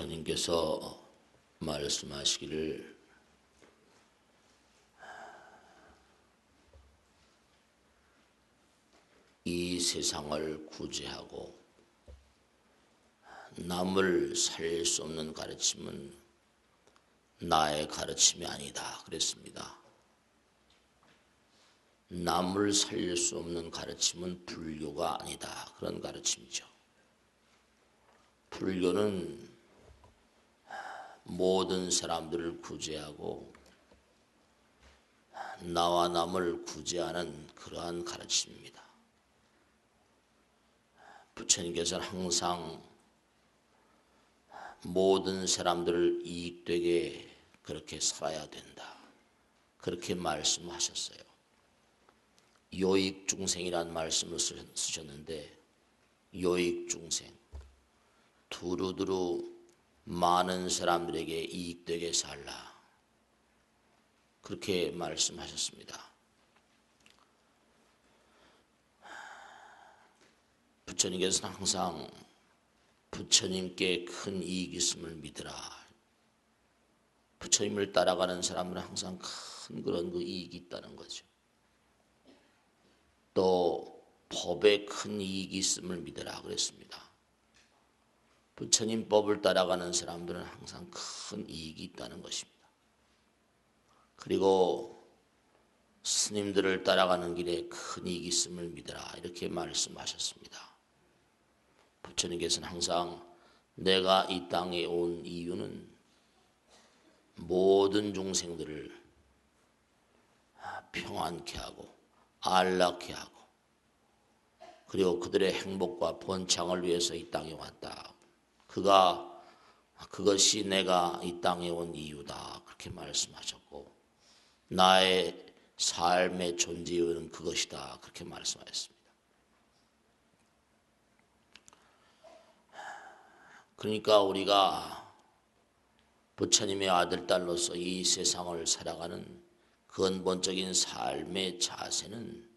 부처님께서 말씀하시기를 이 세상을 구제하고 남을 살릴 수 없는 가르침은 나의 가르침이 아니다 그랬습니다. 남을 살릴 수 없는 가르침은 불교가 아니다 그런 가르침이죠. 불교는 모든 사람들을 구제하고 나와 남을 구제하는 그러한 가르침입니다. 부처님께서는 항상 모든 사람들을 이익되게 그렇게 살아야 된다 그렇게 말씀하셨어요. 요익중생이라는 말씀을 쓰셨는데 요익중생 두루두루 많은 사람들에게 이익되게 살라 그렇게 말씀하셨습니다. 부처님께서는 항상 부처님께 큰 이익이 있음을 믿으라. 부처님을 따라가는 사람은 항상 큰 그런 그 이익이 있다는 거죠. 또 법에 큰 이익이 있음을 믿으라 그랬습니다. 부처님 법을 따라가는 사람들은 항상 큰 이익이 있다는 것입니다. 그리고 스님들을 따라가는 길에 큰 이익이 있음을 믿으라 이렇게 말씀하셨습니다. 부처님께서는 항상 내가 이 땅에 온 이유는 모든 중생들을 평안케 하고 안락케 하고 그리고 그들의 행복과 번창을 위해서 이 땅에 왔다. 그것이 내가 이 땅에 온 이유다 그렇게 말씀하셨고 나의 삶의 존재 이유는 그것이다 그렇게 말씀하셨습니다. 그러니까 우리가 부처님의 아들, 딸로서 이 세상을 살아가는 근본적인 삶의 자세는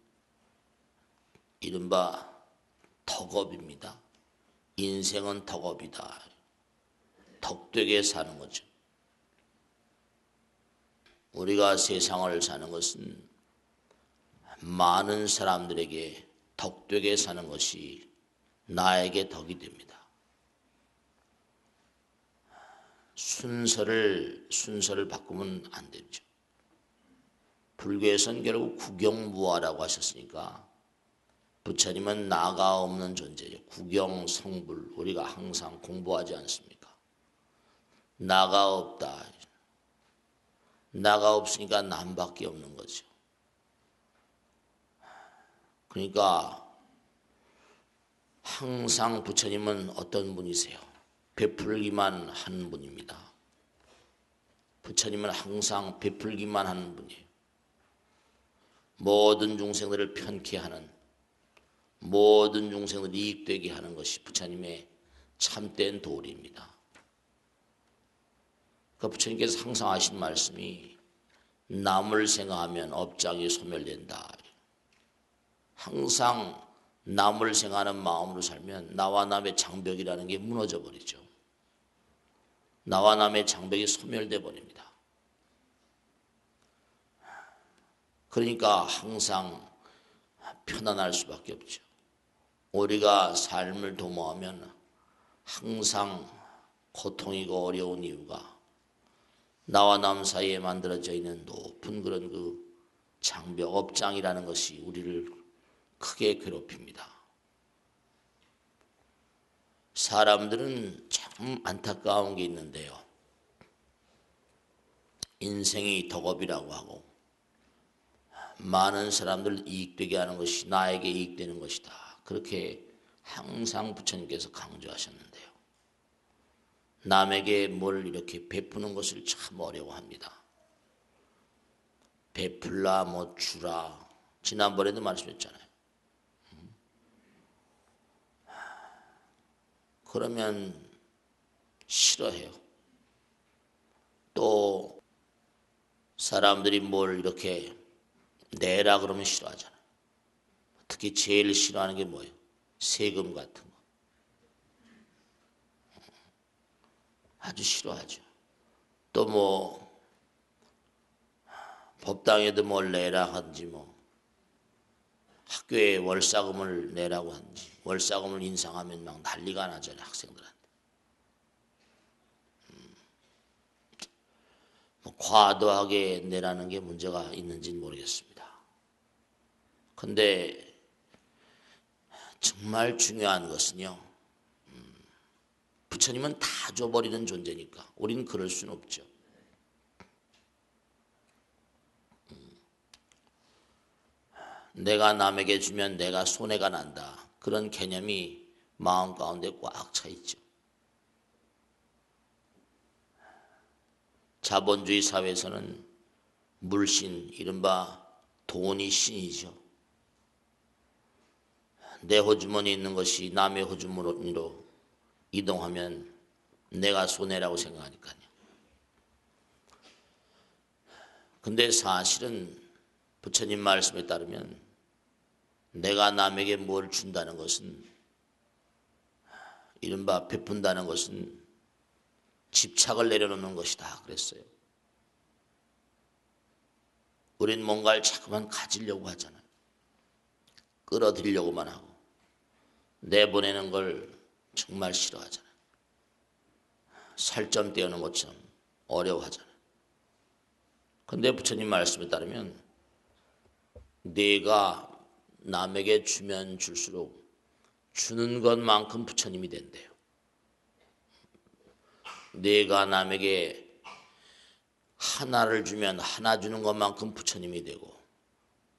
이른바 덕업입니다. 인생은 덕업이다. 덕되게 사는 거죠. 우리가 세상을 사는 것은 많은 사람들에게 덕되게 사는 것이 나에게 덕이 됩니다. 순서를 바꾸면 안 되죠. 불교에서는 결국 구경무화라고 하셨으니까 부처님은 나가 없는 존재죠. 구경성불 우리가 항상 공부하지 않습니까? 나가 없다. 나가 없으니까 남밖에 없는 거죠. 그러니까 항상 부처님은 어떤 분이세요? 베풀기만 하는 분입니다. 부처님은 항상 베풀기만 하는 분이에요. 모든 중생들을 편케 하는 모든 중생들을 이익되게 하는 것이 부처님의 참된 도리입니다. 그러니까 부처님께서 항상 하신 말씀이 남을 생각하면 업장이 소멸된다. 항상 남을 생각하는 마음으로 살면 나와 남의 장벽이라는 게 무너져 버리죠. 나와 남의 장벽이 소멸돼 버립니다. 그러니까 항상 편안할 수밖에 없죠. 우리가 삶을 도모하면 항상 고통이고 어려운 이유가 나와 남 사이에 만들어져 있는 높은 그런 그 장벽, 업장이라는 것이 우리를 크게 괴롭힙니다. 사람들은 참 안타까운 게 있는데요. 인생이 덕업이라고 하고 많은 사람들을 이익되게 하는 것이 나에게 이익되는 것이다. 그렇게 항상 부처님께서 강조하셨는데요. 남에게 뭘 이렇게 베푸는 것을 참 어려워합니다. 베풀라 뭐 주라 지난번에도 말씀했잖아요. 그러면 싫어해요. 또 사람들이 뭘 이렇게 내라 그러면 싫어하잖아요. 특히 제일 싫어하는 게 뭐예요? 세금 같은 거. 아주 싫어하죠. 또 뭐 법당에도 뭘 내라 하든지 뭐 학교에 월사금을 내라고 하든지 월사금을 인상하면 막 난리가 나잖아요. 학생들한테. 뭐 과도하게 내라는 게 문제가 있는지는 모르겠습니다. 근데 정말 중요한 것은요. 부처님은 다 줘버리는 존재니까 우리는 그럴 수는 없죠. 내가 남에게 주면 내가 손해가 난다. 그런 개념이 마음 가운데 꽉 차 있죠. 자본주의 사회에서는 물신, 이른바 돈이 신이죠. 내 호주머니에 있는 것이 남의 호주머니로 이동하면 내가 손해라고 생각하니까요. 근데 사실은 부처님 말씀에 따르면 내가 남에게 뭘 준다는 것은 이른바 베푼다는 것은 집착을 내려놓는 것이다 그랬어요. 우린 뭔가를 자꾸만 가지려고 하잖아요. 끌어들이려고만 하고 내보내는 걸 정말 싫어하잖아요. 살점 떼어놓은 것처럼 어려워하잖아요. 그런데 부처님 말씀에 따르면 내가 남에게 주면 줄수록 주는 것만큼 부처님이 된대요. 내가 남에게 하나를 주면 하나 주는 것만큼 부처님이 되고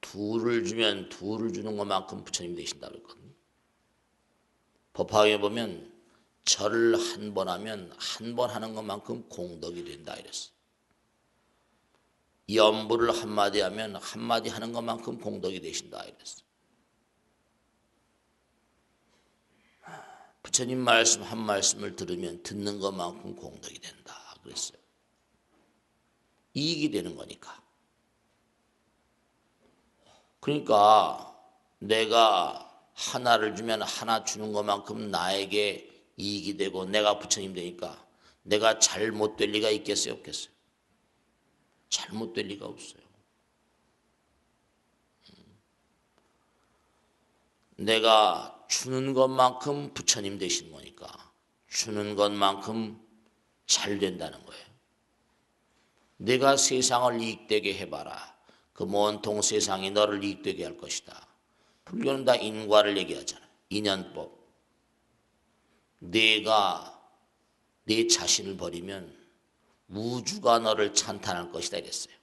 둘을 주면 둘을 주는 것만큼 부처님이 되신다고 했거든요. 법화에 보면 절을 한 번 하면 한 번 하는 것만큼 공덕이 된다 이랬어요. 염불을 한마디 하면 한마디 하는 것만큼 공덕이 되신다 이랬어요. 부처님 말씀 한 말씀을 들으면 듣는 것만큼 공덕이 된다 그랬어요. 이익이 되는 거니까. 그러니까 내가 하나를 주면 하나 주는 것만큼 나에게 이익이 되고 내가 부처님 되니까 내가 잘못될 리가 있겠어요 없겠어요? 잘못될 리가 없어요. 내가 주는 것만큼 부처님 되신 거니까 주는 것만큼 잘 된다는 거예요. 내가 세상을 이익되게 해봐라. 그 온통 세상이 너를 이익되게 할 것이다. 불교는 다 인과를 얘기하잖아요. 인연법. 내가 내 자신을 버리면 우주가 너를 찬탄할 것이다 이랬어요.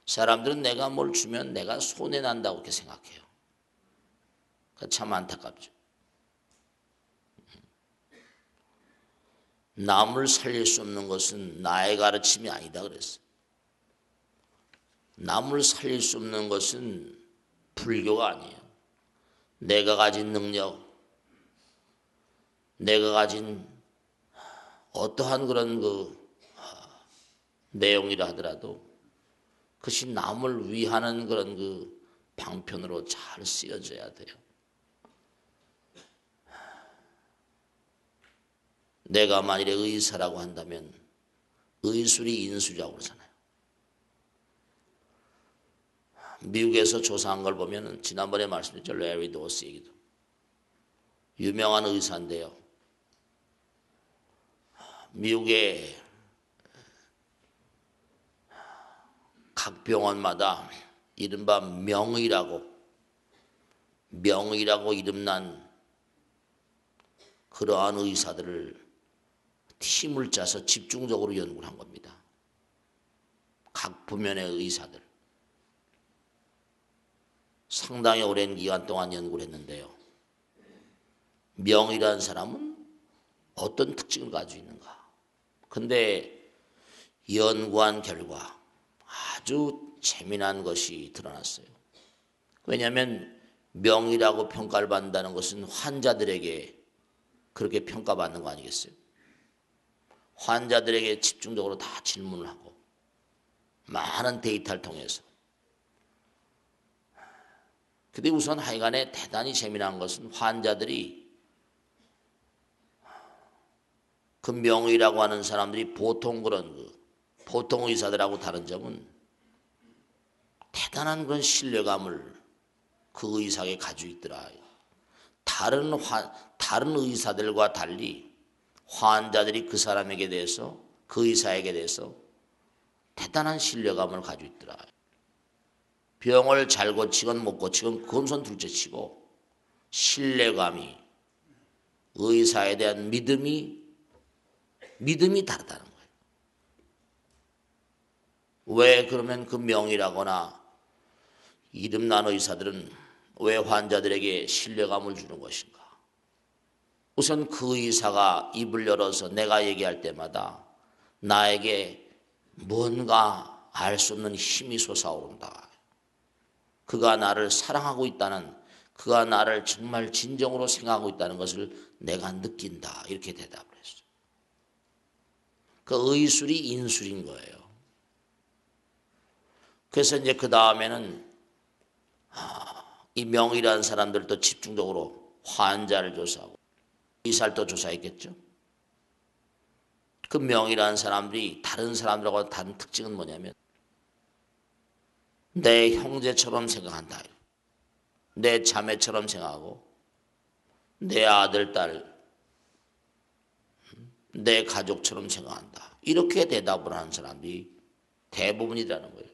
사람들은 내가 뭘 주면 내가 손해난다고 그렇게 생각해요. 참 안타깝죠. 남을 살릴 수 없는 것은 나의 가르침이 아니다 그랬어요. 남을 살릴 수 없는 것은 불교가 아니에요. 내가 가진 능력, 내가 가진 어떠한 그런 내용이라 하더라도 그것이 남을 위하는 그런 방편으로 잘 쓰여져야 돼요. 내가 만일에 의사라고 한다면 의술이 인술이라고 그러잖아요. 미국에서 조사한 걸 보면 지난번에 말씀드렸죠. 레리 도스 얘기도. 유명한 의사인데요. 미국의 각 병원마다 이른바 명의라고 이름난 그러한 의사들을 팀을 짜서 집중적으로 연구를 한 겁니다. 각 부면의 의사들. 상당히 오랜 기간 동안 연구를 했는데요. 명의라는 사람은 어떤 특징을 가지고 있는가? 근데 연구한 결과 아주 재미난 것이 드러났어요. 왜냐하면 명의라고 평가를 받는다는 것은 환자들에게 그렇게 평가받는 거 아니겠어요? 환자들에게 집중적으로 다 질문을 하고 많은 데이터를 통해서. 근데 우선 하여간에 대단히 재미난 것은 환자들이 그 명의라고 하는 사람들이 보통 보통 의사들하고 다른 점은 대단한 그런 신뢰감을 그 의사에게 가지고 있더라. 다른 의사들과 달리 환자들이 그 사람에게 대해서, 그 의사에게 대해서 대단한 신뢰감을 가지고 있더라. 병을 잘 고치건 못 고치건 그건 우선 둘째치고 신뢰감이, 의사에 대한 믿음이 다르다는 거예요. 왜 그러면 그 명의라거나 이름난 의사들은 왜 환자들에게 신뢰감을 주는 것인가? 우선 그 의사가 입을 열어서 내가 얘기할 때마다 나에게 뭔가 알 수 없는 힘이 솟아오른다. 그가 나를 사랑하고 있다는, 그가 나를 정말 진정으로 생각하고 있다는 것을 내가 느낀다. 이렇게 대답을 했어요. 그 의술이 인술인 거예요. 그래서 이제 그 다음에는 이 명의라는 사람들도 집중적으로 환자를 조사하고 의사를 또 조사했겠죠. 그 명의라는 사람들이 다른 사람들하고 다른 특징은 뭐냐면 내 형제처럼 생각한다. 내 자매처럼 생각하고 내 아들, 딸, 내 가족처럼 생각한다. 이렇게 대답을 하는 사람들이 대부분이라는 거예요.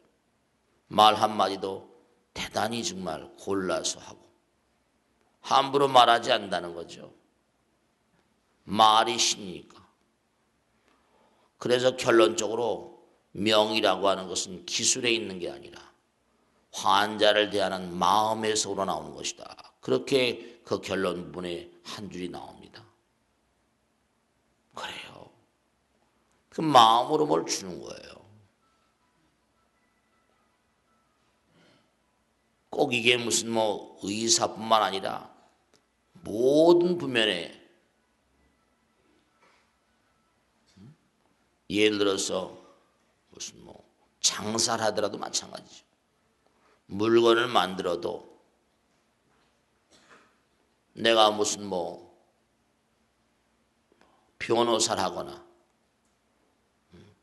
말 한마디도 대단히 정말 골라서 하고 함부로 말하지 않는다는 거죠. 말이 신이니까. 그래서 결론적으로 명의라고 하는 것은 기술에 있는 게 아니라 환자를 대하는 마음에서 우러나오는 것이다. 그렇게 그 결론 부분에 한 줄이 나옵니다. 그래요. 그 마음으로 뭘 주는 거예요. 꼭 이게 무슨 뭐 의사뿐만 아니라 모든 부면에, 예를 들어서 무슨 뭐 장사를 하더라도 마찬가지죠. 물건을 만들어도 내가 무슨 뭐 변호사를 하거나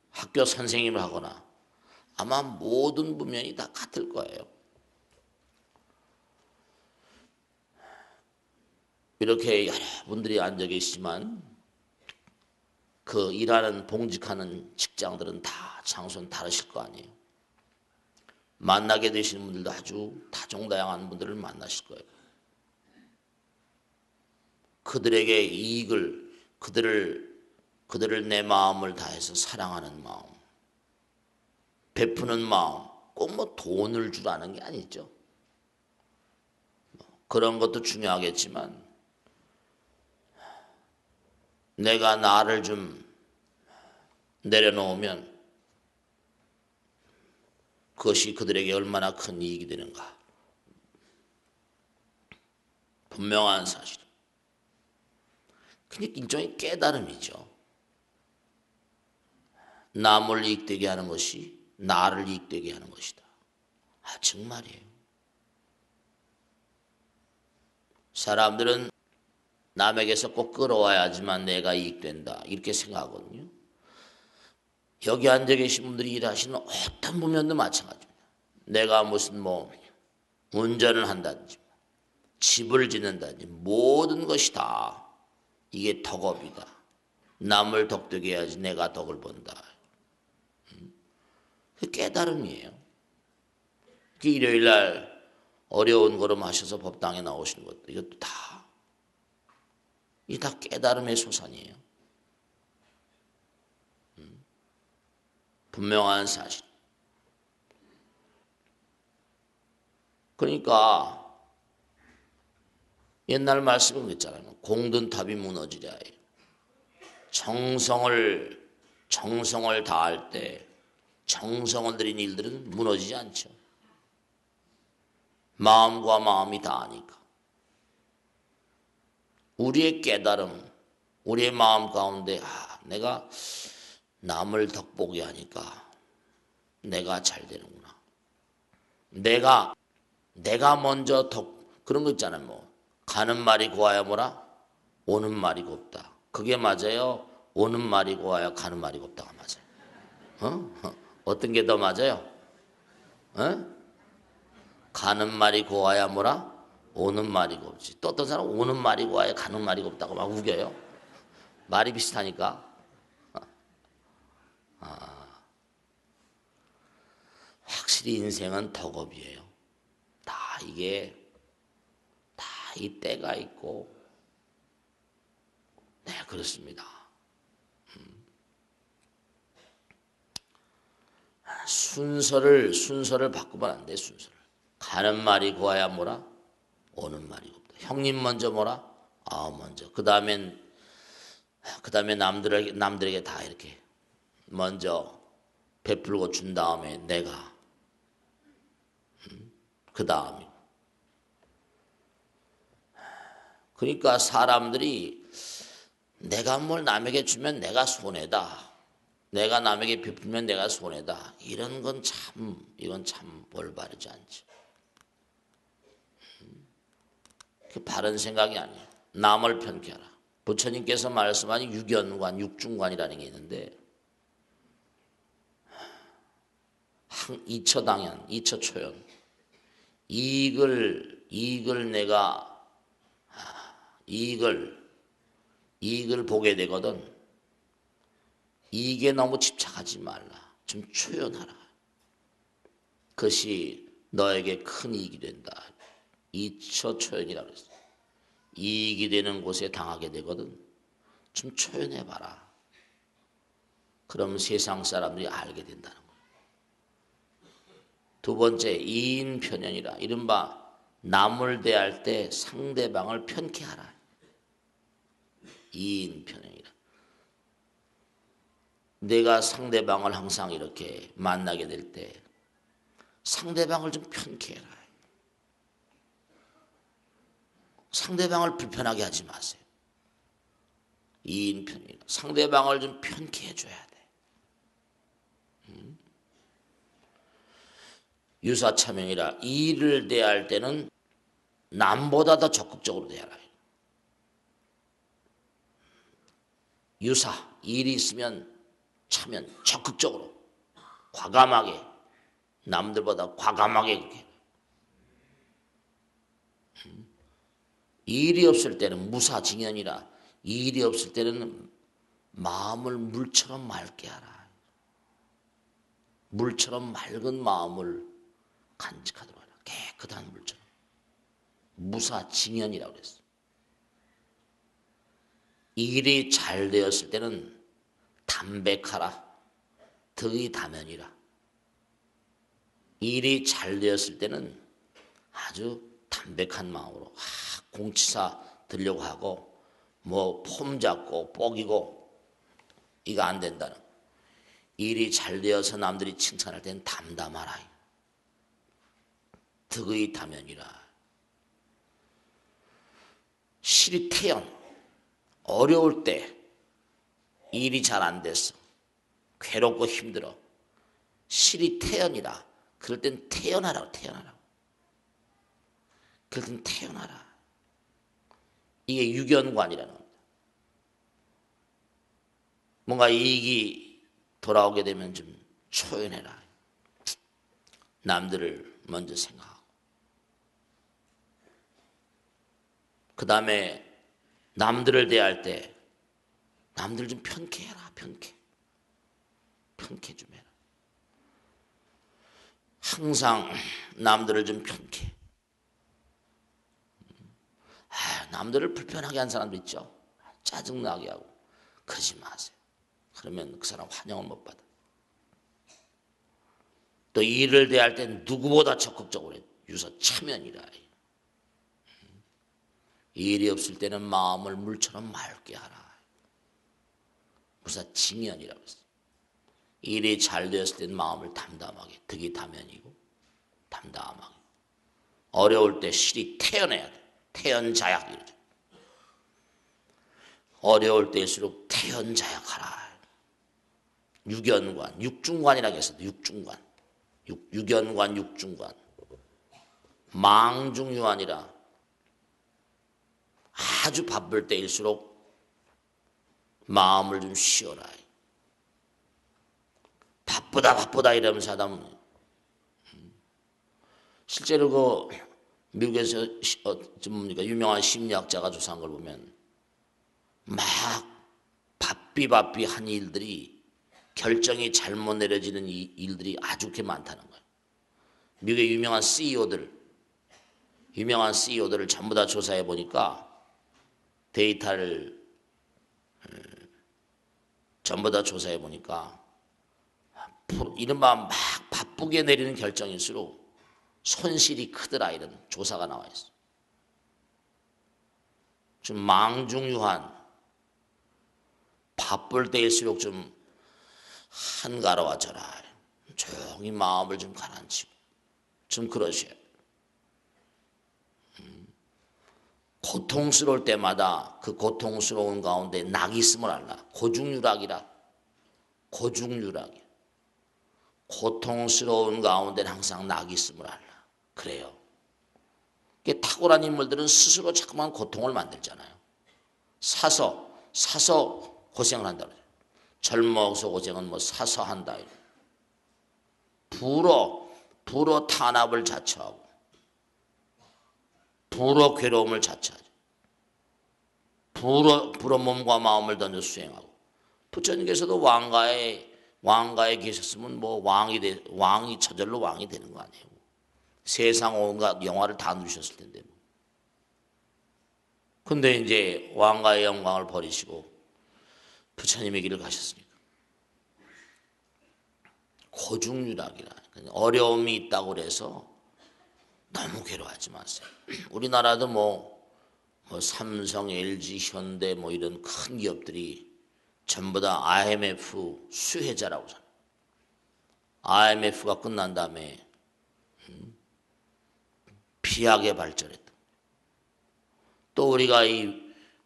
학교 선생님을 하거나 아마 모든 부면이 다 같을 거예요. 이렇게 여러분들이 앉아 계시지만 그 일하는 봉직하는 직장들은 다 장소는 다르실 거 아니에요. 만나게 되시는 분들도 아주 다종다양한 분들을 만나실 거예요. 그들에게 이익을, 그들을 내 마음을 다해서 사랑하는 마음, 베푸는 마음, 꼭 뭐 돈을 주라는 게 아니죠. 그런 것도 중요하겠지만 내가 나를 좀 내려놓으면 그것이 그들에게 얼마나 큰 이익이 되는가. 분명한 사실. 그냥 일종의 깨달음이죠. 남을 이익되게 하는 것이 나를 이익되게 하는 것이다. 정말이에요. 사람들은 남에게서 꼭 끌어와야지만 내가 이익된다. 이렇게 생각하거든요. 여기 앉아 계신 분들이 일하시는 어떤 부면도 마찬가지입니다. 내가 무슨 뭐 운전을 한다든지 집을 짓는다든지 모든 것이 다 이게 덕업이다. 남을 덕되게 해야지 내가 덕을 본다. 그 깨달음이에요. 일요일 날 어려운 걸음 하셔서 법당에 나오시는 것도 이것도 이게 다 깨달음의 소산이에요. 분명한 사실. 그러니까 옛날 말씀은 그랬잖아요. 공든 탑이 무너지랴. 정성을 다할 때 정성을 들인 일들은 무너지지 않죠. 마음과 마음이 닿으니까. 우리의 깨달음, 우리의 마음 가운데 내가 남을 덕보게 하니까 내가 잘 되는구나. 내가 먼저 그런 거 있잖아요. 뭐 가는 말이 고와야 뭐라? 오는 말이 곱다. 그게 맞아요. 오는 말이 고와야 가는 말이 곱다가 맞아요. 어떤 게 더 맞아요? 가는 말이 고와야 뭐라? 오는 말이 곱지. 또 어떤 사람은 오는 말이 고와야 가는 말이 곱다고 막 우겨요. 말이 비슷하니까. 확실히 인생은 덕업이에요. 다 이게 다 이 때가 있고, 네, 그렇습니다. 순서를 바꾸면 안 돼. 순서를. 가는 말이 고와야 뭐라? 오는 말이 곱다. 형님 먼저 뭐라? 먼저. 그 다음에 남들에게 다 이렇게 먼저 베풀고 준 다음에 내가, 그 다음에. 그러니까 사람들이 내가 뭘 남에게 주면 내가 손해다. 내가 남에게 베풀면 내가 손해다. 이건 참 올바르지 않지. 그 바른 생각이 아니에요. 남을 편케하라. 부처님께서 말씀하신 육연관, 육중관이라는 게 있는데, 이처당연, 이처초연. 이익을 보게 되거든. 이익에 너무 집착하지 말라. 좀 초연하라. 그것이 너에게 큰 이익이 된다. 이처초연이라고 그랬어. 이익이 되는 곳에 당하게 되거든. 좀 초연해봐라. 그럼 세상 사람들이 알게 된다는 거예요. 두 번째, 이인편연이라. 이른바 남을 대할 때 상대방을 편케하라. 이인편연이라. 내가 상대방을 항상 이렇게 만나게 될 때 상대방을 좀 편케해라. 상대방을 불편하게 하지 마세요. 이인편연이라. 상대방을 좀 편케해 줘야 돼. 유사차명이라. 일을 대할 때는 남보다 더 적극적으로 대하라. 유사, 일이 있으면 차면 적극적으로, 과감하게, 남들보다 과감하게 그렇게. 일이 없을 때는 무사징연이라. 일이 없을 때는 마음을 물처럼 맑게 하라. 물처럼 맑은 마음을 간직하도록 하라. 깨끗한 물처럼. 무사징연이라고 그랬어. 일이 잘 되었을 때는 담백하라. 덕이 다면이라. 일이 잘 되었을 때는 아주 담백한 마음으로 공치사 들려고 하고 뭐 폼 잡고 뽀기고 이거 안 된다는. 일이 잘 되어서 남들이 칭찬할 때는 담담하라. 덕의 다면이라. 실이태연. 어려울 때 일이 잘 안 됐어. 괴롭고 힘들어. 실이태연이라. 그럴 땐 태연하라고. 그럴 땐 태연하라. 이게 육연관이라는 겁니다. 뭔가 이익이 돌아오게 되면 좀 초연해라. 남들을 먼저 생각하고. 그 다음에 남들을 대할 때 남들 좀 편케해라. 편케 좀 해라. 항상 남들을 좀 편케. 남들을 불편하게 한 사람도 있죠. 짜증나게 하고. 그러지 마세요. 그러면 그 사람 환영을 못 받아. 또 일을 대할 때 누구보다 적극적으로 해. 유서차면이라. 일이 없을 때는 마음을 물처럼 맑게 하라. 무사징연이라고 했어. 일이 잘 되었을 때는 마음을 담담하게. 덕이 다면이고 담담하게. 어려울 때 실이 태연해야 돼. 태연자약 이러죠. 어려울 때일수록 태연자약하라. 육연관, 육중관이라고 했어도 육중관. 육연관, 육중관. 망중유한이라. 아주 바쁠 때일수록 마음을 좀 쉬어라. 바쁘다 이러면서 하다 보면 실제로 그 미국에서 뭡니까 유명한 심리학자가 조사한 걸 보면 막 바삐 한 일들이 결정이 잘못 내려지는 이 일들이 아주 그렇게 많다는 거예요. 미국의 유명한 CEO들을 전부 다 조사해 보니까 데이터를 전부 다 조사해 보니까 이른바 막 바쁘게 내리는 결정일수록 손실이 크더라 이런 조사가 나와 있어. 좀 망중유한 바쁠 때일수록 좀 한가로워져라. 조용히 마음을 좀 가라앉히고 좀 그러셔요. 고통스러울 때마다 그 고통스러운 가운데 낙이 있음을 알라. 고중유락이라. 고중유락이야. 고통스러운 가운데는 항상 낙이 있음을 알라. 그래요. 탁월한 인물들은 스스로 자꾸만 고통을 만들잖아요. 사서 고생을 한다 그래요. 젊어서 고생은 뭐 사서 한다. 부로 탄압을 자처하고 부로 괴로움을 자처하죠. 부로 몸과 마음을 던져 수행하고 부처님께서도 왕가에 계셨으면 뭐 왕이 저절로 왕이 되는 거 아니에요. 세상 온갖 영화를 다 누리셨을 텐데. 근데 이제 왕가의 영광을 버리시고 부처님의 길을 가셨으니까. 고중유락이라. 어려움이 있다고 그래서 너무 괴로워하지 마세요. 우리나라도 뭐 삼성, LG, 현대 뭐 이런 큰 기업들이 전부 다 IMF 수혜자라고 하잖아요. IMF가 끝난 다음에 비약에 발전했다. 또 우리가 이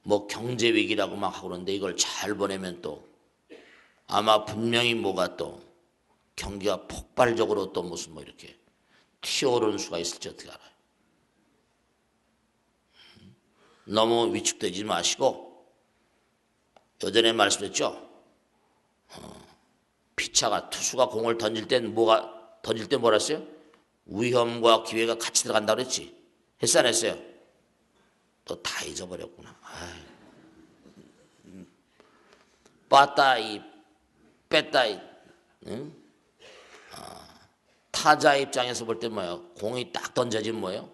뭐 경제 위기라고 막 하고 그러는데 이걸 잘 보내면 또 아마 분명히 뭐가 또 경기가 폭발적으로 또 무슨 뭐 이렇게 튀어오르는 수가 있을지 어떻게 알아요? 너무 위축되지 마시고 예전에 말씀드렸죠. 피차가 투수가 공을 던질 때 뭐라 했어요? 위험과 기회가 같이 들어간다고 그랬지. 했어 안 했어요? 또 다 잊어버렸구나. 빠따이 뺐다이 응? 타자 입장에서 볼 때 뭐예요? 공이 딱 던져지면 뭐예요?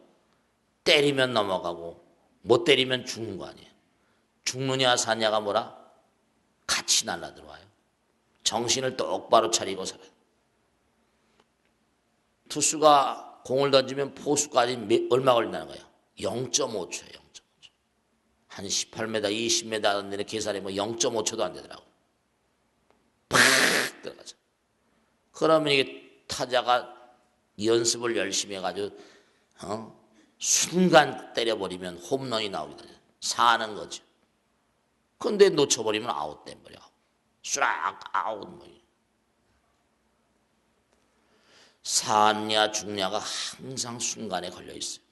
때리면 넘어가고 못 때리면 죽는 거 아니에요. 죽느냐 사냐가 뭐라? 같이 날라들어와요. 정신을 똑바로 차리고 살아요. 투수가 공을 던지면 포수까지 얼마 걸린다는 거예요? 0.5초예요. 0.5초. 한 18m, 20m 안되는 계산해보면 0.5초도 안 되더라고. 팍 들어가죠. 그러면 이게 타자가 연습을 열심히 해가지고 순간 때려버리면 홈런이 나오게 되죠. 사는 거죠. 근데 놓쳐버리면 아웃 돼버려. 쫙 아웃 뭐. 사냐 죽냐가 항상 순간에 걸려 있어요.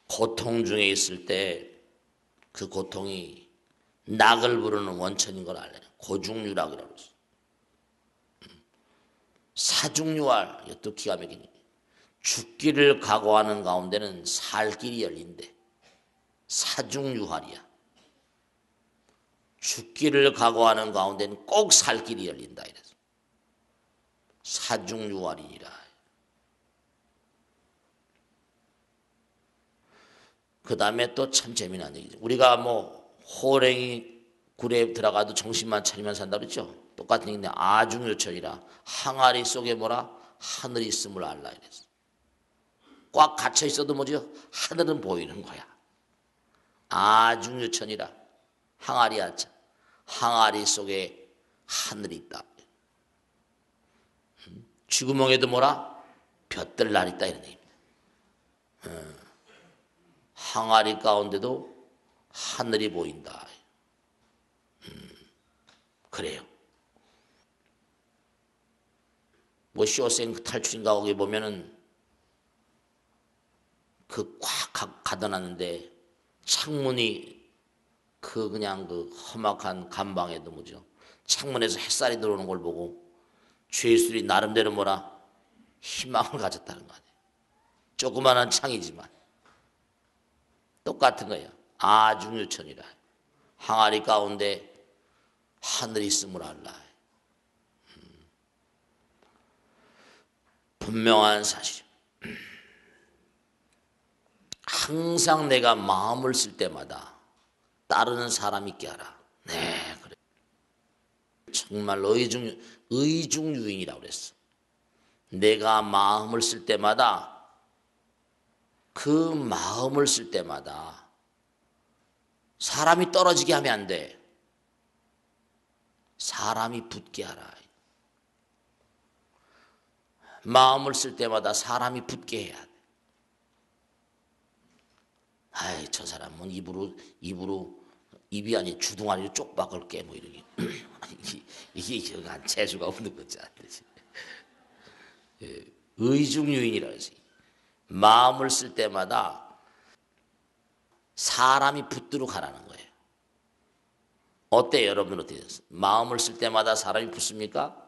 고통 중에 있을 때 그 고통이 낙을 부르는 원천인 걸 알아요. 고중유락이라고 했어요. 사중유활, 이것도 기가 막히네. 죽기를 각오하는 가운데는 살 길이 열린대. 사중유활이야. 죽기를 각오하는 가운데는 꼭 살 길이 열린다 이래서 사중유활이니라. 그 다음에 또 참 재미난 얘기죠. 우리가 뭐 호랭이 굴에 들어가도 정신만 차리면 산다 그랬죠. 똑같은 얘기인데 아중요천이라. 항아리 속에 뭐라? 하늘이 있음을 알라 이랬어. 꽉 갇혀 있어도 뭐죠? 하늘은 보이는 거야. 아중요천이라. 항아리 하자. 항아리 속에 하늘이 있다. 쥐구멍에도 뭐라? 볕들 날 있다 이런 얘기입니다. 항아리 가운데도 하늘이 보인다. 그래요. 뭐 쇼생크 탈출인가 거기 보면은 그 꽉 가둬놨는데 창문이 그냥 그 험악한 감방에도 뭐죠. 창문에서 햇살이 들어오는 걸 보고 죄수들이 나름대로 뭐라 희망을 가졌다는 거 아니에요. 조그마한 창이지만 똑같은 거예요. 아중유천이라. 항아리 가운데 하늘이 있음을 알라. 분명한 사실. 항상 내가 마음을 쓸 때마다 따르는 사람 있게 하라. 네, 그래. 정말 의중유인이라고 그랬어. 내가 마음을 쓸 때마다 그 마음을 쓸 때마다 사람이 떨어지게 하면 안 돼. 사람이 붙게 하라. 마음을 쓸 때마다 사람이 붙게 해야 돼. 아이, 저 사람은 입이 아니 주둥아리로 쪽박을 깨 뭐 이러기. 이게 재수가 없는 거지 안 되지. 의중유인이라 해서 마음을 쓸 때마다 사람이 붙도록 하라는 거예요. 어때요, 여러분? 어떻게 됐어요? 마음을 쓸 때마다 사람이 붙습니까?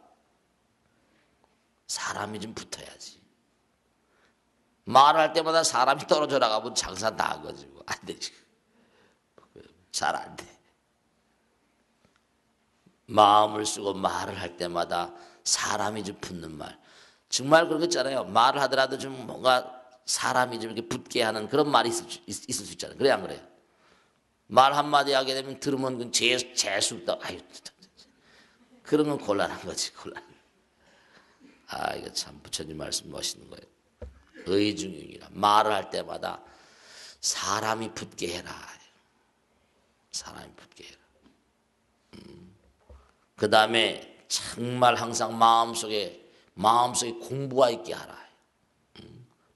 사람이 좀 붙어야지. 말할 때마다 사람이 떨어져 나가면 장사 다 한 거지. 안 되지. 잘 안 돼. 마음을 쓰고 말을 할 때마다 사람이 좀 붙는 말. 정말 그러겠잖아요. 말을 하더라도 좀 뭔가 사람이 좀 이렇게 붙게 하는 그런 말이 있을 수 있잖아요. 그래, 안 그래요? 말 한마디 하게 되면 들으면 재수없다. 아유, 그런 건 곤란한 거지, 곤란. 아, 이거 참 부처님 말씀 멋있는 거예요. 의중유인이라. 말을 할 때마다 사람이 붙게 해라. 사람이 붙게 해라. 그 다음에 정말 항상 마음속에 공부가 있게 하라.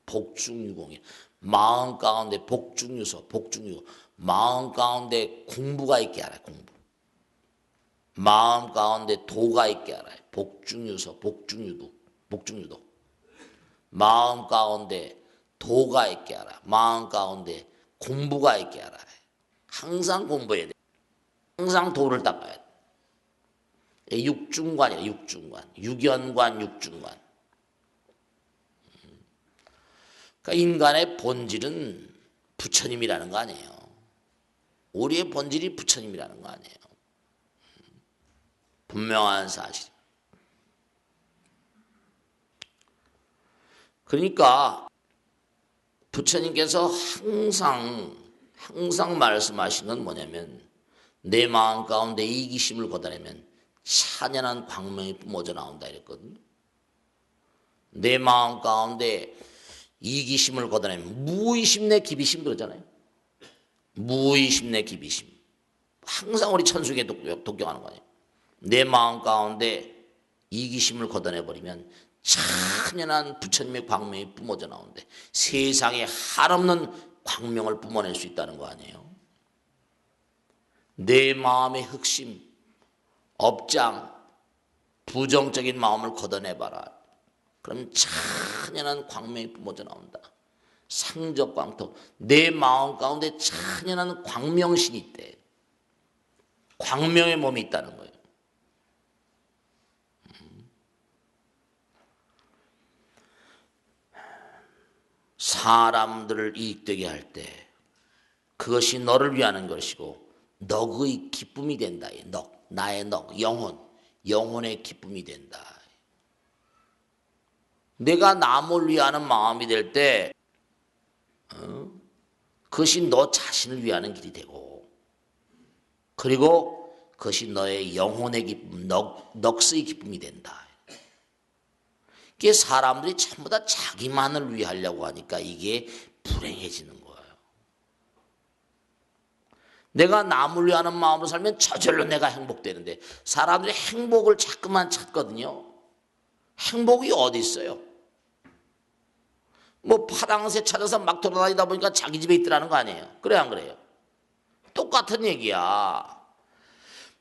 복중유공이. 마음 가운데 복중유소, 복중유공. 마음 가운데 공부가 있게 하라. 공부. 마음 가운데 도가 있게 하라. 복중유소, 복중유도. 복중유도. 마음 가운데 도가 있게 하라. 마음 가운데 공부가 있게 하라. 항상 공부해야 돼. 항상 도를 닦아야 돼. 육중관이에요. 육중관. 육연관, 육중관. 그러니까 인간의 본질은 부처님이라는 거 아니에요. 우리의 본질이 부처님이라는 거 아니에요. 분명한 사실. 그러니까 부처님께서 항상 말씀하신 건 뭐냐면 내 마음 가운데 이기심을 걷어내면 찬연한 광명이 뿜어져 나온다 이랬거든요. 내 마음 가운데 이기심을 걷어내면 무의심 내 기비심 그러잖아요. 무의심 내 기비심. 항상 우리 천수에게 독경하는 거예요. 내 마음 가운데 이기심을 걷어내버리면 찬연한 부처님의 광명이 뿜어져 나오는데 세상에 한없는 광명을 뿜어낼 수 있다는 거 아니에요. 내 마음의 흑심, 업장, 부정적인 마음을 걷어내봐라. 그럼 찬연한 광명이 뿜어져 나온다. 상적광토. 내 마음 가운데 찬연한 광명신이 있대. 광명의 몸이 있다는 거예요. 사람들을 이익되게 할 때 그것이 너를 위하는 것이고 넉의 기쁨이 된다. 넉, 나의 넉, 영혼의 기쁨이 된다. 내가 남을 위하는 마음이 될 때 그것이 너 자신을 위하는 길이 되고 그리고 그것이 너의 영혼의 기쁨, 넉의 기쁨이 된다. 이게 사람들이 전부 다 자기만을 위하려고 하니까 이게 불행해지는 거예요. 내가 남을 위하는 마음으로 살면 저절로 내가 행복되는데 사람들이 행복을 자꾸만 찾거든요. 행복이 어디 있어요? 뭐 파랑새 찾아서 막 돌아다니다 보니까 자기 집에 있더라는 거 아니에요. 그래 안 그래요? 똑같은 얘기야.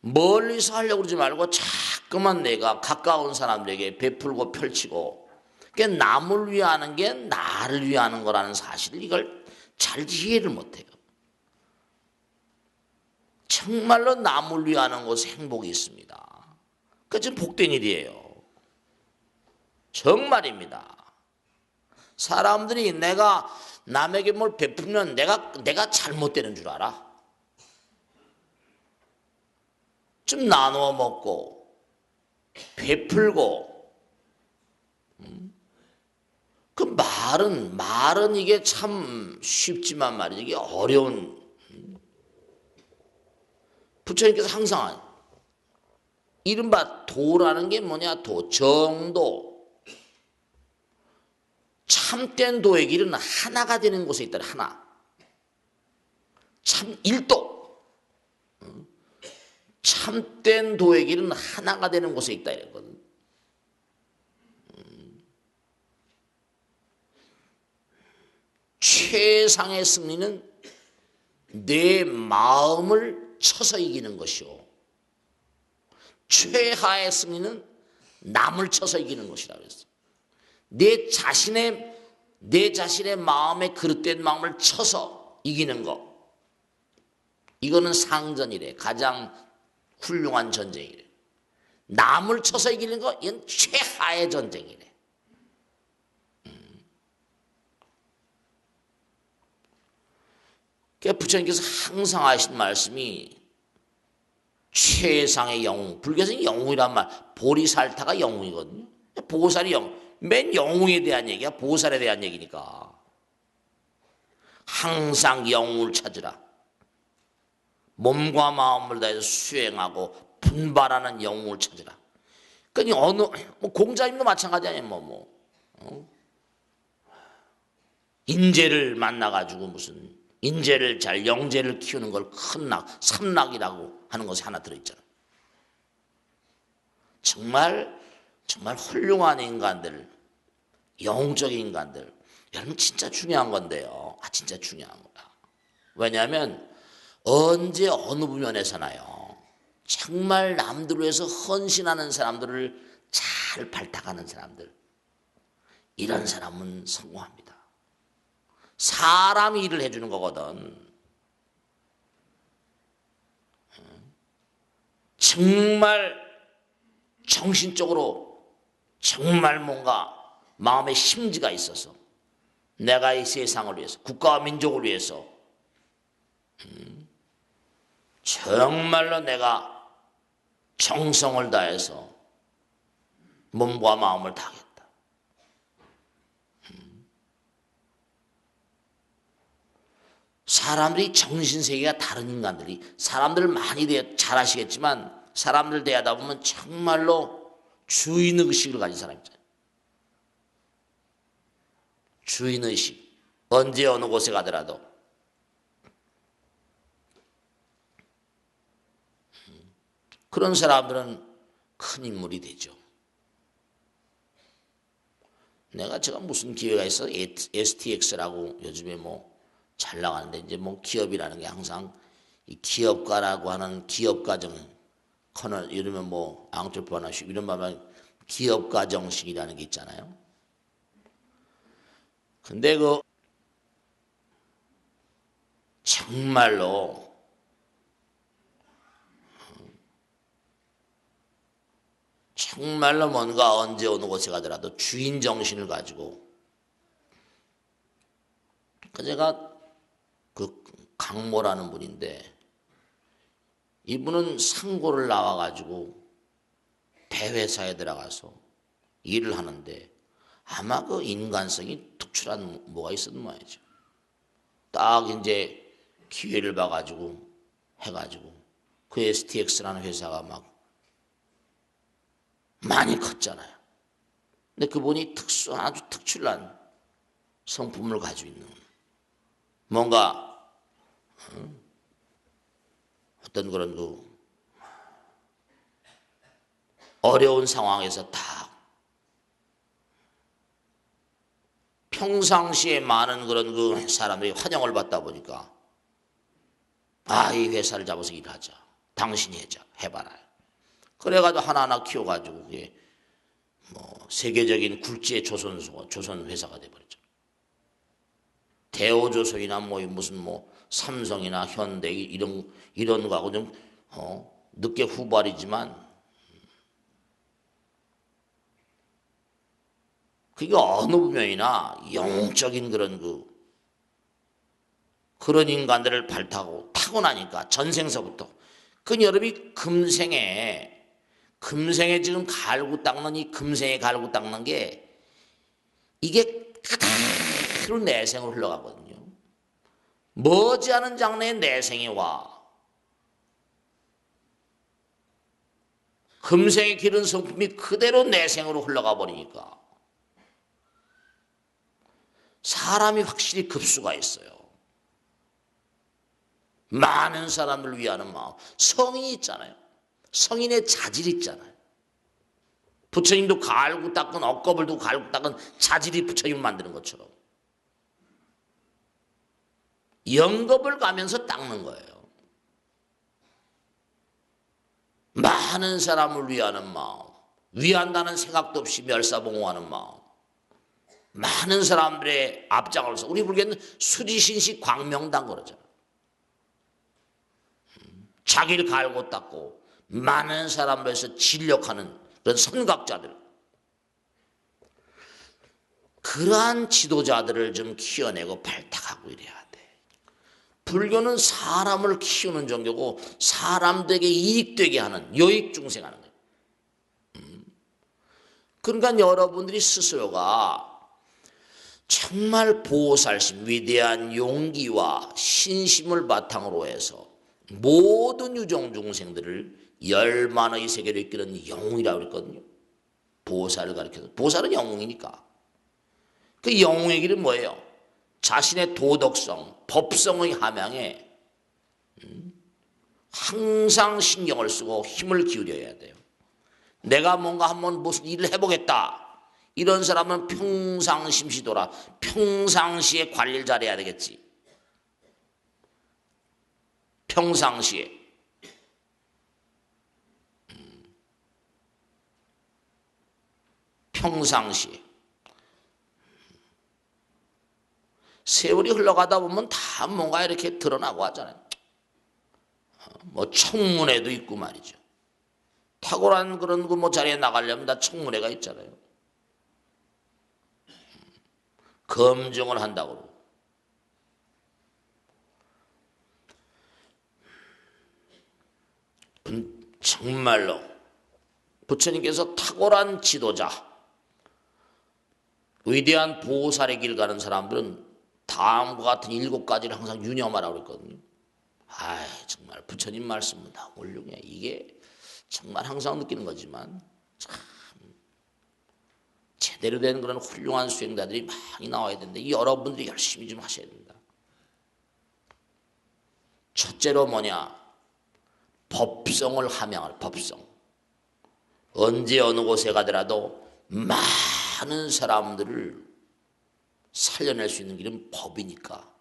멀리서 하려고 그러지 말고 자꾸만 내가 가까운 사람들에게 베풀고 펼치고 그러니까 남을 위하는 게 나를 위하는 거라는 사실을 이걸 잘 이해를 못해요. 정말로 남을 위하는 것에 행복이 있습니다. 그것은 복된 일이에요. 정말입니다. 사람들이 내가 남에게 뭘 베풀면 내가 잘못되는 줄 알아. 좀 나누어 먹고 베풀고 그 말은 이게 참 쉽지만 말이지 이게 어려운. 부처님께서 항상 이른바 도라는 게 뭐냐? 정도. 참된 도의 길은 하나가 되는 곳에 있다. 하나. 참 일도. 참된 도의 길은 하나가 되는 곳에 있다 이랬거든. 최상의 승리는 내 마음을 쳐서 이기는 것이요. 최하의 승리는 남을 쳐서 이기는 것이라 그랬어. 내 자신의 마음에 그릇된 마음을 쳐서 이기는 것. 이거는 상전이래. 가장 훌륭한 전쟁이래. 남을 쳐서 이기는 거, 이건 최하의 전쟁이래. 그러니까 부처님께서 항상 하신 말씀이 최상의 영웅. 불교에서는 영웅이란 말, 보리살타가 영웅이거든요. 보살이 영웅. 맨 영웅에 대한 얘기야. 보살에 대한 얘기니까. 항상 영웅을 찾으라. 몸과 마음을 다해서 수행하고 분발하는 영웅을 찾으라. 그러니 공자님도 마찬가지 아니에요. 인재를 만나가지고 무슨 인재를 잘 영재를 키우는 걸 큰 낙, 삼낙이라고 하는 것이 하나 들어있잖아. 정말 훌륭한 인간들, 영웅적인 인간들, 여러분 진짜 중요한 건데요. 진짜 중요한 거야. 왜냐하면 언제 어느 부면에서나요. 정말 남들을 위해서 헌신하는 사람들을 잘 발탁하는 사람들, 이런 사람은 성공합니다. 사람이 일을 해주는 거거든. 정말 정신적으로 정말 뭔가 마음의 심지가 있어서 내가 이 세상을 위해서 국가와 민족을 위해서 정말로 내가 정성을 다해서 몸과 마음을 다하겠다. 사람들이 정신세계가 다른 인간들이 사람들을 많이 잘 아시겠지만 사람들 대하다 보면 정말로 주인의식을 가진 사람 있잖아요. 주인의식. 언제 어느 곳에 가더라도 그런 사람들은 큰 인물이 되죠. 제가 무슨 기회가 있어 STX라고 요즘에 잘 나가는데 이제 기업이라는 게 항상 이 기업가라고 하는 기업가정 커널 이러면 앙트레프너십 이런 말만 기업가 정신이라는 게 있잖아요. 근데 정말로 뭔가 언제 어느 곳에 가더라도 주인 정신을 가지고 제가 강모라는 분인데 이분은 상고를 나와가지고 대회사에 들어가서 일을 하는데 아마 인간성이 특출한 뭐가 있었던 모양이죠. 딱 이제 기회를 봐가지고 해가지고 그 STX라는 회사가 막 많이 컸잖아요. 근데 그분이 아주 특출난 성품을 가지고 있는 뭔가 어떤 그런 어려운 상황에서 다 평상시에 많은 그런 사람들이 환영을 받다 보니까 이 회사를 잡아서 일하자. 당신이 해봐라. 그래가지고 하나하나 키워가지고 그게 세계적인 굴지의 조선 회사가 돼버렸죠. 대우조선이나 무슨 삼성이나 현대 이런 거하고 좀 늦게 후발이지만 그게 어느 분야이나 영적인 그런 인간들을 타고 나니까 전생서부터 그 여러분이 금생에 지금 갈고 닦는 이 금생에 갈고 닦는 게 이게 그대로 내생으로 흘러가거든요. 머지않은 장래에 내생이 와. 금생에 기른 성품이 그대로 내생으로 흘러가 버리니까 사람이 확실히 급수가 있어요. 많은 사람을 위하는 마음. 성인이 있잖아요. 성인의 자질이 있잖아요. 부처님도 갈고 닦은 억겁을 두고 갈고 닦은 자질이 부처님을 만드는 것처럼 영겁을 가면서 닦는 거예요. 많은 사람을 위하는 마음, 위한다는 생각도 없이 멸사봉호하는 마음, 많은 사람들의 앞장을 서 우리 불교는 수지신식 광명당 그러잖아요. 자기를 갈고 닦고 많은 사람들에서 진력하는 그런 선각자들, 그러한 지도자들을 좀 키워내고 발탁하고 이래야 돼. 불교는 사람을 키우는 종교고 사람들에게 이익되게 하는 요익중생하는 거예요. 그러니까 여러분들이 스스로가 정말 보살심, 위대한 용기와 신심을 바탕으로 해서 모든 유종 중생들을 열만의 세계로 이끄는 영웅이라고 그랬거든요. 보살을 가리켜서. 보살은 영웅이니까. 그 영웅의 길은 뭐예요? 자신의 도덕성, 법성의 함양에 항상 신경을 쓰고 힘을 기울여야 돼요. 내가 뭔가 한번 무슨 일을 해보겠다. 이런 사람은 평상심시도라. 평상시에 관리를 잘해야 되겠지. 평상시에. 평상시에. 세월이 흘러가다 보면 다 뭔가 이렇게 드러나고 하잖아요. 뭐 청문회도 있고 말이죠. 탁월한 그런 뭐 자리에 나가려면 다 청문회가 있잖아요. 검증을 한다고. 정말로 부처님께서 탁월한 지도자, 위대한 보살의 길 가는 사람들은 다음과 같은 7가지를 항상 유념하라고 그랬거든요. 정말 부처님 말씀은 다 훌륭해. 이게 정말 항상 느끼는 거지만 참 제대로 된 그런 훌륭한 수행자들이 많이 나와야 되는데 여러분들이 열심히 좀 하셔야 된다. 첫째로 뭐냐? 법성을 함양할 법성. 언제 어느 곳에 가더라도 많은 사람들을 살려낼 수 있는 길은 법이니까.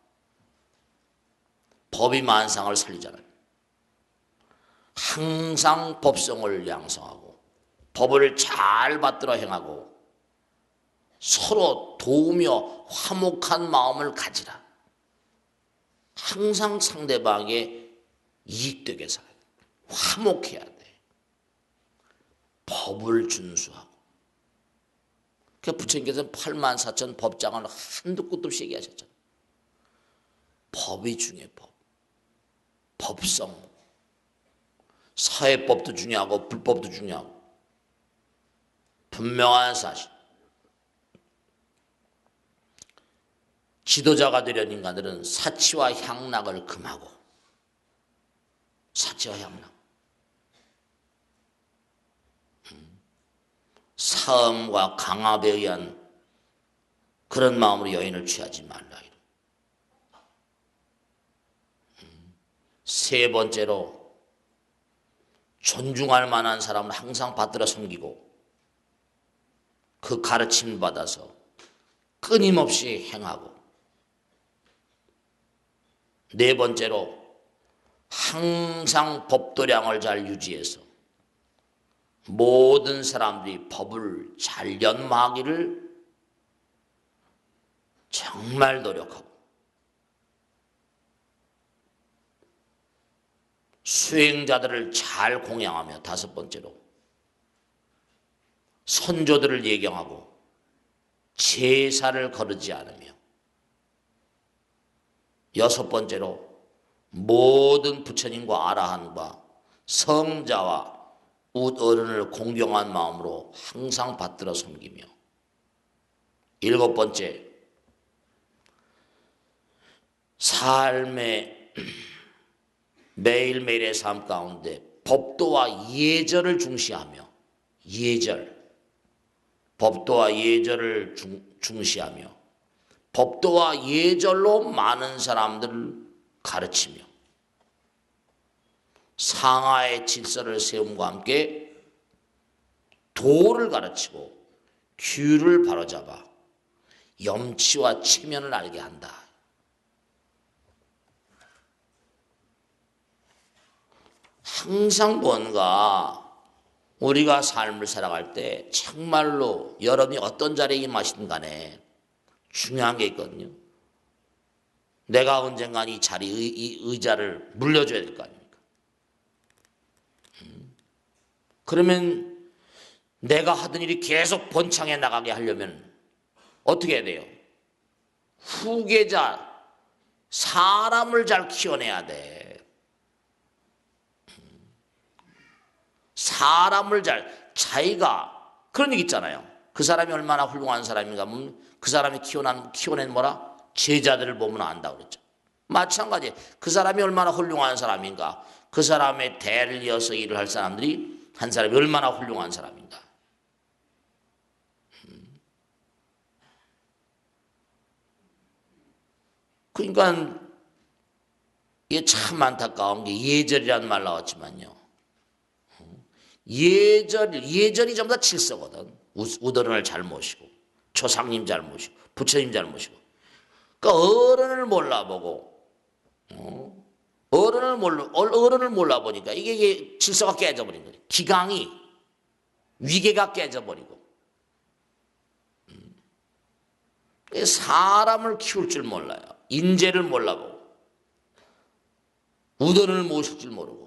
법이 만상을 살리잖아요. 항상 법성을 양성하고 법을 잘 받들어 행하고 서로 도우며 화목한 마음을 가지라. 항상 상대방에게 이익되게 살아야 돼. 화목해야 돼. 법을 준수하고. 그 부처님께서는 84,000 법장을 한두 끝도 없이 얘기하셨잖아요. 법이 중요해. 법성. 사회법도 중요하고 불법도 중요하고 분명한 사실. 지도자가 되려는 인간들은 사치와 향락을 금하고, 사치와 향락, 사음과 강압에 의한 그런 마음으로 여인을 취하지 말라. 세 번째로 존중할 만한 사람을 항상 받들어 섬기고 그 가르침을 받아서 끊임없이 행하고, 네 번째로 항상 법도량을 잘 유지해서 모든 사람들이 법을 잘 연마하기를 정말 노력하고, 수행자들을 잘 공양하며, 다섯 번째로 선조들을 예경하고 제사를 거르지 않으며, 여섯 번째로 모든 부처님과 아라한과 성자와 우어른을 공경한 마음으로 항상 받들어 섬기며, 일곱 번째 삶의 매일매일의 삶 가운데 법도와 예절을 중시하며, 법도와 예절을 중시하며 법도와 예절로 많은 사람들을 가르치며 상하의 질서를 세움과 함께 도를 가르치고 규를 바로잡아 염치와 체면을 알게 한다. 항상 뭔가 우리가 삶을 살아갈 때 정말로 여러분이 어떤 자리에 임하시든 간에 중요한 게 있거든요. 내가 언젠가 이 자리, 이 의자를 물려줘야 될 거 아닙니까? 그러면 내가 하던 일이 계속 번창해 나가게 하려면 어떻게 해야 돼요? 후계자, 사람을 잘 키워내야 돼. 사람을 자기가 그런 얘기 있잖아요. 그 사람이 얼마나 훌륭한 사람인가 하면 그 사람이 키워낸 뭐라? 제자들을 보면 안다고 그랬죠. 마찬가지 그 사람이 얼마나 훌륭한 사람인가, 그 사람의 대를 이어서 일을 할 사람들이 한 사람이 얼마나 훌륭한 사람인가. 그러니까 이게 참 안타까운 게 예절이라는 말 나왔지만요. 예절이 전부 다 질서거든. 우더른을 잘 모시고, 조상님 잘 모시고, 부처님 잘 모시고. 그러니까 어른을 몰라보고, 어른을 몰라보니까 이게 질서가 깨져버린 거예요. 기강이, 위계가 깨져버리고. 사람을 키울 줄 몰라요. 인재를 몰라보고, 우더른을 모실 줄 모르고.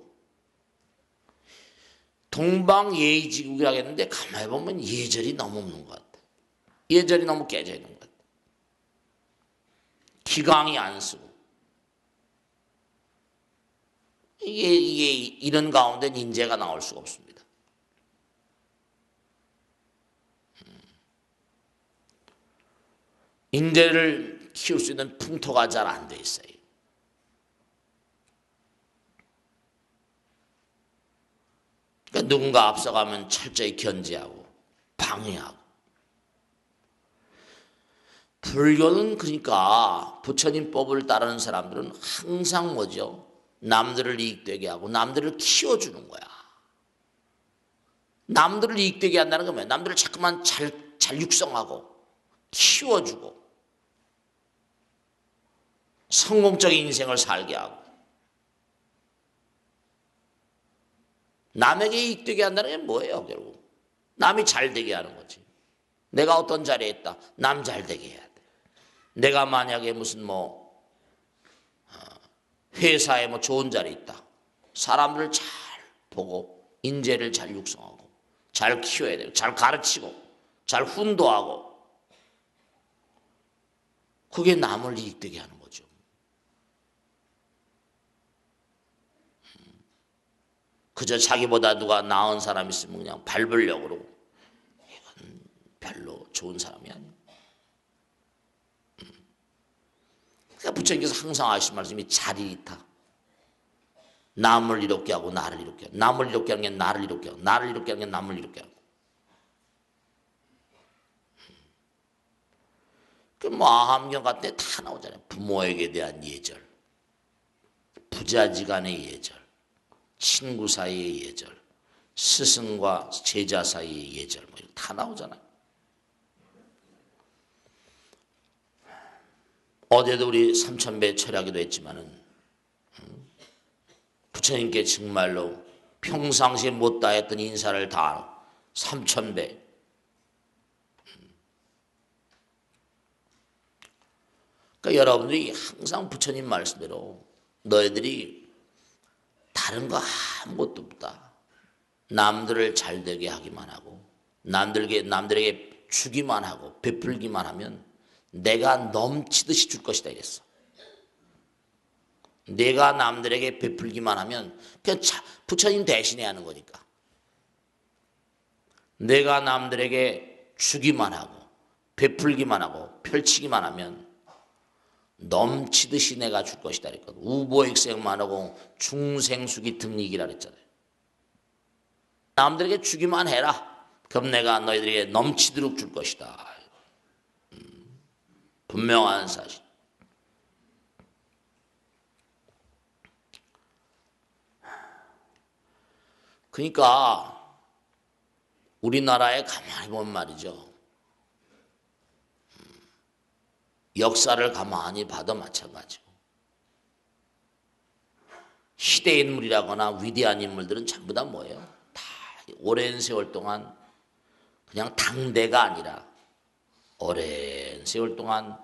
동방예의지국이라고 했는데 가만히 보면 예절이 너무 없는 것 같아. 예절이 너무 깨져 있는 것 같아. 기강이 안 쓰고. 이게 이런 가운데 인재가 나올 수가 없습니다. 인재를 키울 수 있는 풍토가 잘 안 돼 있어요. 그러니까 누군가 앞서가면 철저히 견제하고 방해하고. 불교는 그러니까 부처님 법을 따르는 사람들은 항상 뭐죠? 남들을 이익되게 하고 남들을 키워주는 거야. 남들을 이익되게 한다는 건 뭐야? 남들을 자꾸만 잘 육성하고 키워주고 성공적인 인생을 살게 하고 남에게 이익되게 한다는 게 뭐예요, 결국? 남이 잘 되게 하는 거지. 내가 어떤 자리에 있다. 남 잘 되게 해야 돼. 내가 만약에 무슨 회사에 좋은 자리에 있다. 사람들을 잘 보고 인재를 잘 육성하고 잘 키워야 돼요. 잘 가르치고 잘 훈도하고. 그게 남을 이익되게 하는 거죠. 그저 자기보다 누가 나은 사람 있으면 그냥 밟으려고 그러고 이건 별로 좋은 사람이 아니에요. 그러니까 부처님께서 항상 하신 말씀이 자리이타. 남을 이롭게 하고 나를 이롭게 하고, 남을 이롭게 하는 게 나를 이롭게 하고, 나를 이롭게 하는 게 남을 이롭게 하고. 아함경 같은 데 다 나오잖아요. 부모에게 대한 예절, 부자지간의 예절, 친구 사이의 예절, 스승과 제자 사이의 예절, 이거 다 나오잖아요. 어제도 우리 삼천배 철학에도 했지만은 부처님께 정말로 평상시에 못다 했던 인사를 다 삼천배. 그러니까 여러분들이 항상 부처님 말씀대로 너희들이 다른 거 아무것도 없다. 남들을 잘 되게 하기만 하고 남들에게 주기만 하고 베풀기만 하면 내가 넘치듯이 줄 것이다 이랬어. 내가 남들에게 베풀기만 하면 그냥 부처님 대신에 하는 거니까. 내가 남들에게 주기만 하고 베풀기만 하고 펼치기만 하면 넘치듯이 내가 줄 것이다 그랬거든. 우보익생만 하고 중생수기 등lik이라 그랬잖아요. 남들에게 주기만 해라. 그럼 내가 너희들에게 넘치도록 줄 것이다. 분명한 사실. 그러니까 우리나라에 가만히 보면 말이죠. 역사를 가만히 봐도 마찬가지고 시대 인물이라거나 위대한 인물들은 전부 다 뭐예요? 다 오랜 세월 동안 그냥 당대가 아니라 오랜 세월 동안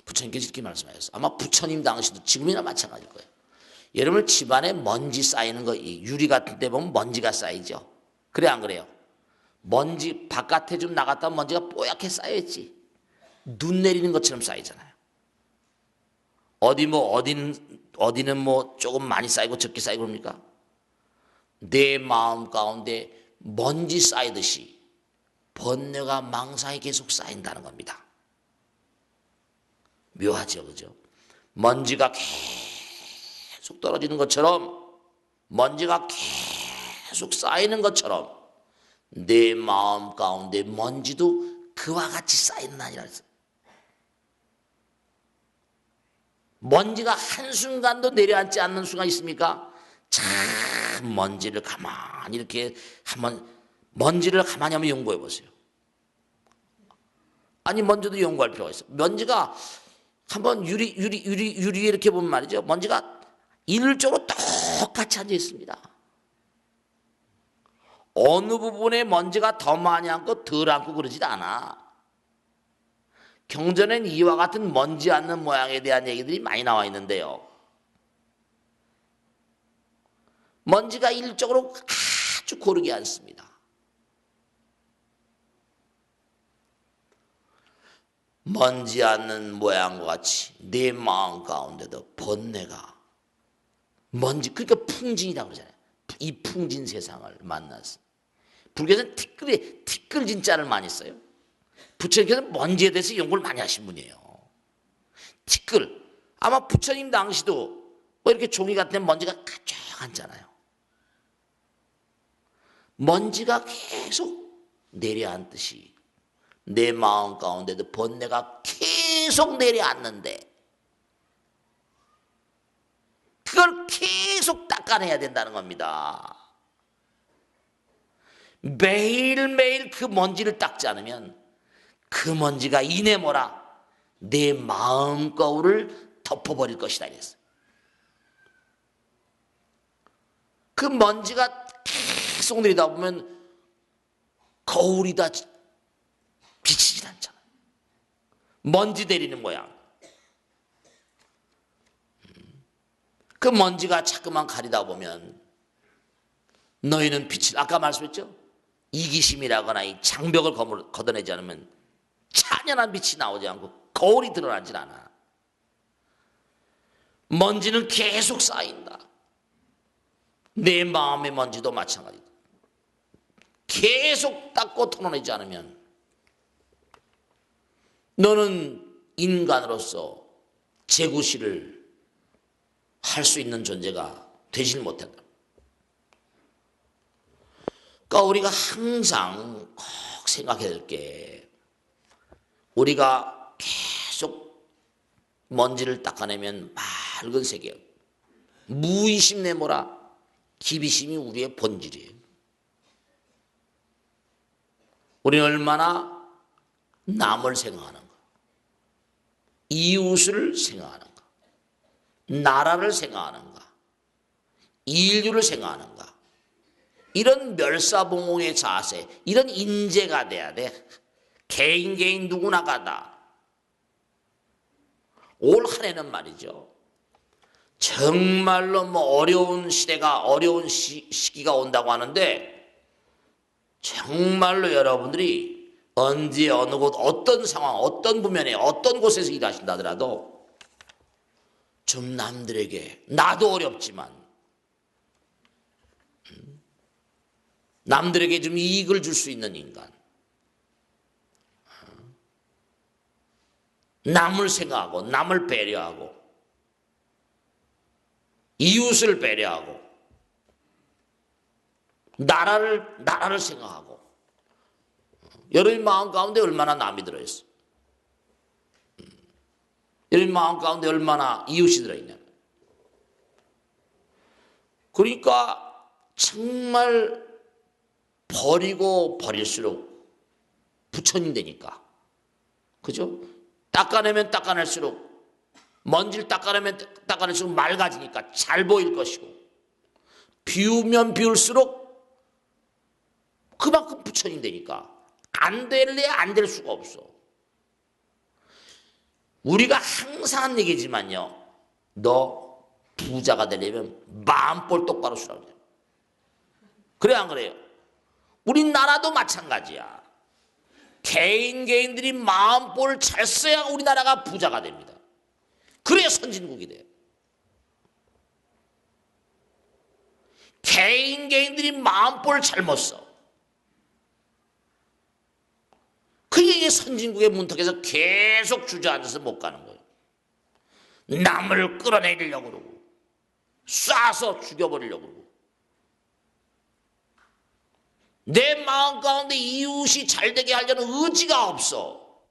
부처님께서 이렇게 말씀하셨어요. 아마 부처님 당시도 지금이나 마찬가지일 거예요. 여러분 집안에 먼지 쌓이는 거, 유리 같은 데 보면 먼지가 쌓이죠. 그래 안 그래요? 먼지 바깥에 좀 나갔다 먼지가 뽀얗게 쌓여있지. 눈 내리는 것처럼 쌓이잖아요. 어디는 뭐 조금 많이 쌓이고 적게 쌓이고 그럽니까? 내 마음 가운데 먼지 쌓이듯이 번뇌가 망상이 계속 쌓인다는 겁니다. 묘하죠, 그죠? 먼지가 계속 떨어지는 것처럼, 먼지가 계속 쌓이는 것처럼 내 마음 가운데 먼지도 그와 같이 쌓이는 아니라 했어요. 먼지가 한순간도 내려앉지 않는 순간 있습니까? 참 먼지를 가만히 이렇게 한번 먼지를 가만히 한번 연구해 보세요. 아니 먼지도 연구할 필요가 있어요. 먼지가 한번 유리에 이렇게 보면 말이죠. 먼지가 일률적으로 똑같이 앉아 있습니다. 어느 부분에 먼지가 더 많이 앉고 덜 앉고 그러지도 않아. 경전엔 이와 같은 먼지 앉는 모양에 대한 얘기들이 많이 나와 있는데요. 먼지가 일적으로 아주 고르게 앉습니다. 먼지 앉는 모양과 같이 내 마음 가운데도 번뇌가 먼지, 그러니까 풍진이라고 그러잖아요. 이 풍진 세상을 만났어. 불교에서는 티끌진 자를 많이 써요. 부처님께서는 먼지에 대해서 연구를 많이 하신 분이에요. 티끌. 아마 부처님 당시도 뭐 이렇게 종이 같은 먼지가 가득 앉잖아요. 먼지가 계속 내려앉듯이 내 마음 가운데도 번뇌가 계속 내려앉는데 그걸 계속 닦아내야 된다는 겁니다. 매일매일 그 먼지를 닦지 않으면 그 먼지가 이내모라 내 마음 거울을 덮어버릴 것이다 이랬어요. 그 먼지가 계속 내리다 보면 거울이 다 비치질 않잖아요. 먼지 내리는 모양. 그 먼지가 자꾸만 가리다 보면 너희는 빛을, 아까 말씀했죠? 이기심이라거나 이 장벽을 걷어내지 않으면 찬연한 빛이 나오지 않고 거울이 드러나질 않아. 먼지는 계속 쌓인다. 내 마음의 먼지도 마찬가지다. 계속 닦고 털어내지 않으면 너는 인간으로서 재구실을 할 수 있는 존재가 되질 못한다. 그러니까 우리가 항상 꼭 생각해야 될 게 우리가 계속 먼지를 닦아내면 맑은 세계, 무의심 내모라 기비심이 우리의 본질이에요. 우리는 얼마나 남을 생각하는가, 이웃을 생각하는가, 나라를 생각하는가, 인류를 생각하는가, 이런 멸사봉홍의 자세, 이런 인재가 돼야 돼. 개인 누구나가 다. 올 한 해는 말이죠. 정말로 뭐 어려운 시대가, 어려운 시기가 온다고 하는데, 정말로 여러분들이 언제, 어느 곳, 어떤 상황, 어떤 부면에, 어떤 곳에서 일하신다 하더라도 좀 남들에게, 나도 어렵지만 남들에게 좀 이익을 줄 수 있는 인간, 남을 생각하고 남을 배려하고 이웃을 배려하고 나라를 생각하고. 여러분 마음 가운데 얼마나 남이 들어있어? 여러분 마음 가운데 얼마나 이웃이 들어있냐? 그러니까 정말 버리고 버릴수록 부처님 되니까. 그죠? 닦아내면 닦아낼수록, 먼지를 닦아내면 닦아낼수록 맑아지니까 잘 보일 것이고, 비우면 비울수록 그만큼 부처님 되니까 안 될래 안 될 수가 없어. 우리가 항상 하는 얘기지만요, 너 부자가 되려면 마음볼 똑바로 쓰라고 그래요. 그래 안 그래요? 우리나라도 마찬가지야. 개인들이 마음볼 잘 써야 우리나라가 부자가 됩니다. 그래야 선진국이 돼요. 개인들이 마음볼 잘못 써. 그게 선진국의 문턱에서 계속 주저앉아서 못 가는 거예요. 남을 끌어내리려고 그러고 쏴서 죽여버리려고 그러고, 내 마음 가운데 이웃이 잘되게 하려는 의지가 없어.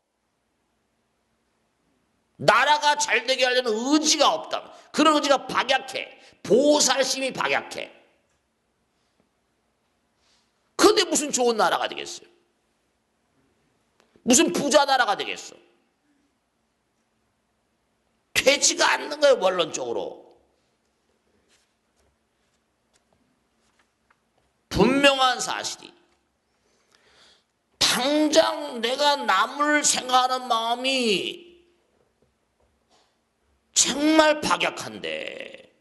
나라가 잘되게 하려는 의지가 없다. 그런 의지가 박약해. 보살심이 박약해. 그런데 무슨 좋은 나라가 되겠어요? 무슨 부자 나라가 되겠어? 되지가 않는 거예요, 원론적으로. 분명한 사실이, 당장 내가 남을 생각하는 마음이 정말 박약한데,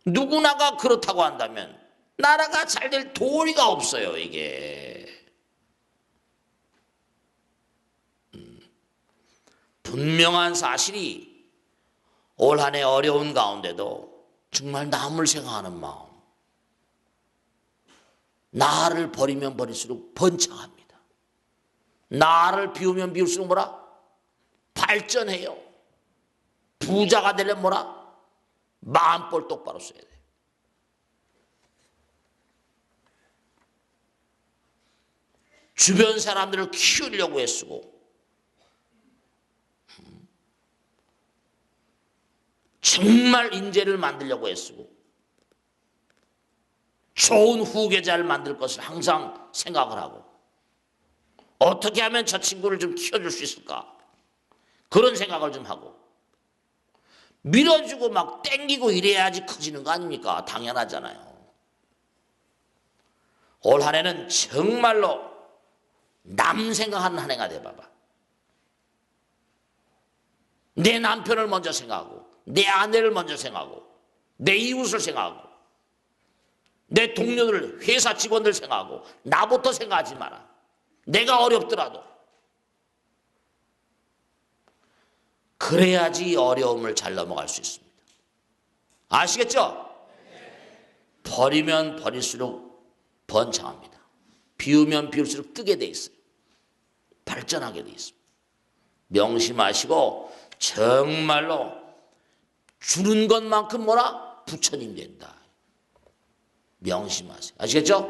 누구나가 그렇다고 한다면 나라가 잘 될 도리가 없어요, 이게. 분명한 사실이 올 한 해 어려운 가운데도 정말 남을 생각하는 마음, 나를 버리면 버릴수록 번창합니다. 나를 비우면 비울수록 뭐라? 발전해요. 부자가 되려면 뭐라? 마음볼 똑바로 써야 돼요. 주변 사람들을 키우려고 애쓰고, 정말 인재를 만들려고 애쓰고, 좋은 후계자를 만들 것을 항상 생각을 하고, 어떻게 하면 저 친구를 좀 키워줄 수 있을까? 그런 생각을 좀 하고, 밀어주고 막 땡기고 이래야지 커지는 거 아닙니까? 당연하잖아요. 올 한 해는 정말로 남 생각하는 한 해가 돼봐봐. 내 남편을 먼저 생각하고, 내 아내를 먼저 생각하고, 내 이웃을 생각하고, 내 동료들, 회사 직원들 생각하고, 나부터 생각하지 마라. 내가 어렵더라도. 그래야지 어려움을 잘 넘어갈 수 있습니다. 아시겠죠? 버리면 버릴수록 번창합니다. 비우면 비울수록 뜨게 돼 있어요. 발전하게 돼 있습니다. 명심하시고 정말로 주는 것만큼 뭐라? 부처님 된다. 명심하세요. 아시겠죠?